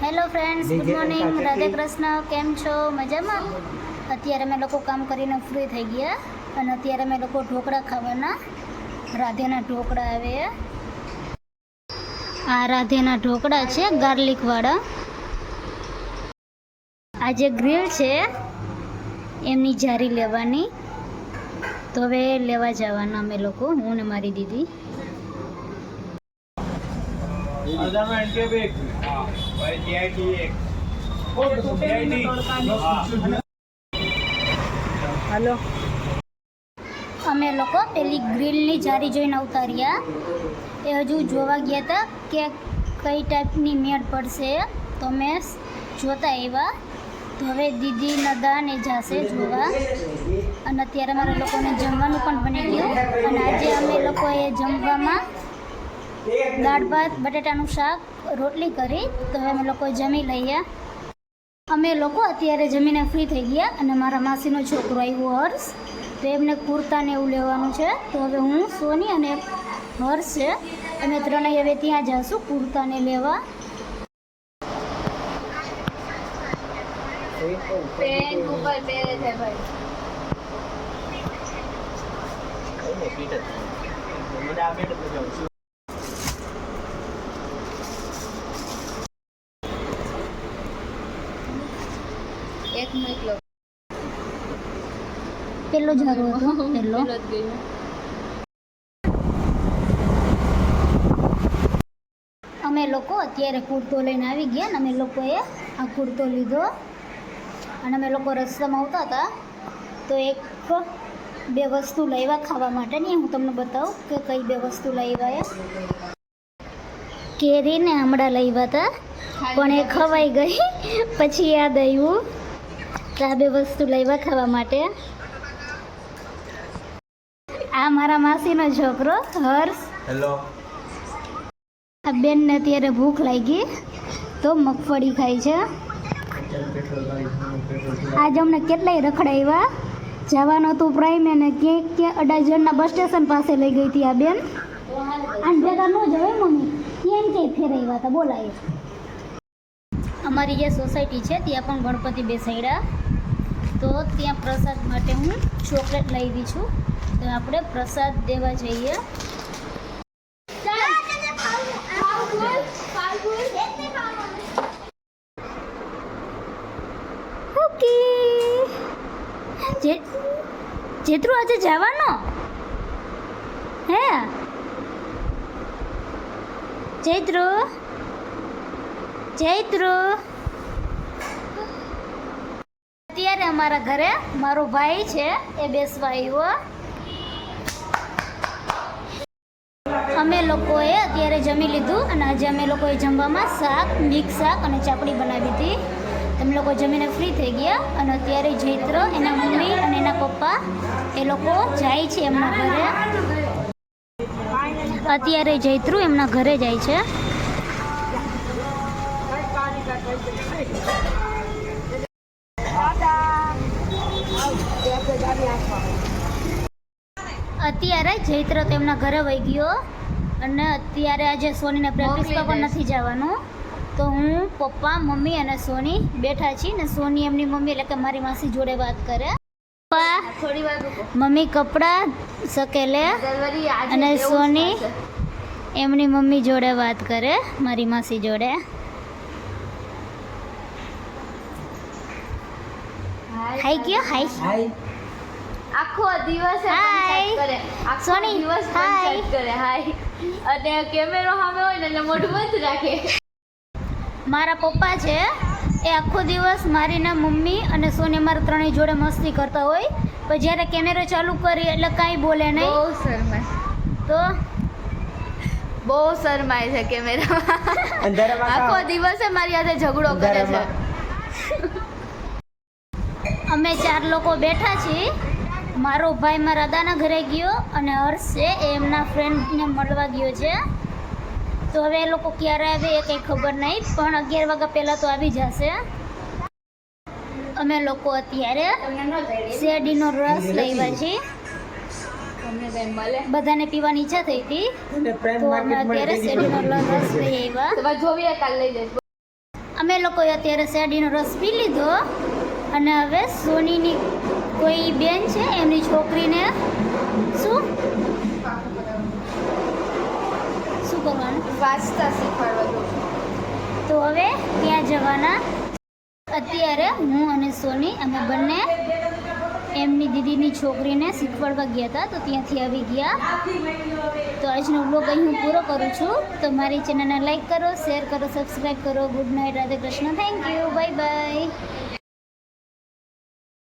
Hello friends, good morning, Radhe Krishna. કેમ છો? મજામાં? અત્યારે અમે લોકો કામ કરીને ફ્રી થઈ ગયા અને અત્યારે અમે લોકો ઢોકળા ખાવાના. રાધેના ઢોકળા આવે. આ રાધેના ઢોકળા છે ગાર્લિકવાળા. આ જે ગ્રીલ છે એમની જારી લેવાની, તો હવે લેવા જવાના અમે લોકો, હું ને મારી દીદી. हेलो અમે લોકો પેલી ગ્રીલની જારી જોઈને ઉતાર્યા. એ હજુ જોવા ગયા હતા કે કઈ ટાઈપની મેળ પડશે, તો મેં જોતા આવ્યા. તો હવે દીદી નદા ને જશે જોવા. અને અત્યારે અમારા લોકોને જમવાનું પણ બની ગયું. અને આજે અમે લોકોએ જમવામાં દાળ ભાત, બટાટાનું શાક, રોટલી કરી. તો હવે અમે લોકો જમી લઈએ. અમે લોકો અત્યારે જમીને ફ્રી થઈ ગયા અને મારા માસીનો છોકરો આવ્યો હર્ષ, તો એમને કુર્તા ને એવું લેવાનું છે. તો હવે હું, સોની અને હર્ષ છે, અમે ત્રણેય હવે ત્યાં જઈશું કુર્તાને લેવા. पेन ऊपर मेरे थे भाई एक मिनट लो પેલો જારો હતો પેલો. અમે લોકો અત્યારે કુર્તો લઈને આવી ગયા અને અમે લોકોએ આ કુર્તો લીધો. અને અમે લોકો રસ્તામાં આવતા હતા તો એક બે વસ્તુ લાવ્યા ખાવા માટેની. હું તમને બતાવું કે કઈ બે વસ્તુ લાવ્યા. કેરી ને આમળા લાવ્યા હતા, પણ એ ખવાઈ ગઈ. પછી યાદ આવ્યું કે આ બે વસ્તુ લાવ્યા ખાવા માટે. આ મારા માસીનો છોકરો હર્ષ. હેલો. આ બેનને અત્યારે ભૂખ લાગી તો મગફળી ખાય છે. આજે અમને કેટલાય રખડાવ્યા. જવાનું હતું પ્રાઇમ અને કે અડાજણના બસ સ્ટેશન પાસે લઈ ગઈ હતી આ બેન. આને ભેગા ન જવાય મમ્મી, ત્યાં ક્યાંય ફેરવ્યા હતા બોલાય. અમારી જે સોસાયટી છે ત્યાં પણ ગણપતિ બેસાડ્યા, તો ત્યાં પ્રસાદ માટે હું ચોકલેટ લઈ આવી છું. તો આપણે પ્રસાદ દેવા જઈએ. જેતરું આજે જવાનો હે? જૈત્રુ અત્યારે અમારા ઘરે મારો ભાઈ છે એ બેસવા આવ્યો. અમે લોકોએ અત્યારે જમી લીધું અને આજે અમે લોકોએ જમવામાં શાક, મિક્સ શાક અને ચાપડી બનાવી હતી. તમે લોકો જમીને ફ્રી થઈ ગયા અને અત્યારે જૈત્ર, એના મમ્મી અને એના પપ્પા એ લોકો જાય છે એમના ઘરે. અત્યારે જૈત્રુ એમના ઘરે જાય છે. અત્યારે જૈત્ર તેમના ઘરે વહી ગયો અને અત્યારે આજે સોનીને પ્રેક્ટિસમાં પણ નથી જવાનું. તો હું, પપ્પા, મમ્મી અને સોની બેઠા છીએ ને સોની એમની મમ્મી એટલે કે મારી માસી જોડે વાત કરે. પપ્પા મમ્મી કપડાં સકેલે અને સોની એમની મમ્મી જોડે વાત કરે, મારી માસી જોડે. હાઈ ગયો હાઈ. આખો દિવસ કરે, સોની દિવસ હાઈ કરે હાય, અને કેમેરો સામે હોય ને એટલે મોઢું બંધ રાખે. મારા પપ્પા છે એ આખો દિવસ મારીના મમ્મી અને સોની મારા ત્રણેય જોડે મસ્તી કરતા હોય, પણ જ્યારે કેમેરો ચાલુ કરી એટલે કાંઈ બોલે નહીં. બહુ શરમાય, તો બહુ શરમાય છે કેમેરામાં. આખો દિવસ મારી સાથે ઝઘડો કરે છે. અમે 4 લોકો બેઠા છીએ. મારો ભાઈ મારા દાદાના ઘરે ગયો અને હર્ષ છે એ એમના ફ્રેન્ડને મળવા ગયો છે. તો હવે એ લોકો ક્યારે આવે એ કંઈ ખબર નહીં, પણ 11 વાગ્યા પહેલાં તો આવી જશે. અમે લોકો અત્યારે શેરડીનો રસ લાવ્યા છીએ. બધાને પીવાની ઈચ્છા થઈ હતી તો અમે અત્યારે શેરડીનો રસ લઈ આવ્યા. અમે લોકોએ અત્યારે શેરડીનો રસ પી લીધો અને હવે સોનીની કોઈ બેન છે એમની છોકરીને શું કરવાનું વાંચતા શીખવાડવાનું. તો હવે ત્યાં જવાના. અત્યારે હું અને સોની અમે બંને એમની દીદીની છોકરીને શીખવાડવા ગયા હતા, તો ત્યાંથી આવી ગયા. તો આજનો વ્લોગ અહીં હું પૂરો કરું છું. તો મારી ચેનલને લાઈક કરો, શેર કરો, સબસ્ક્રાઈબ કરો. Good night, Radhe Krishna, thank you, bye bye.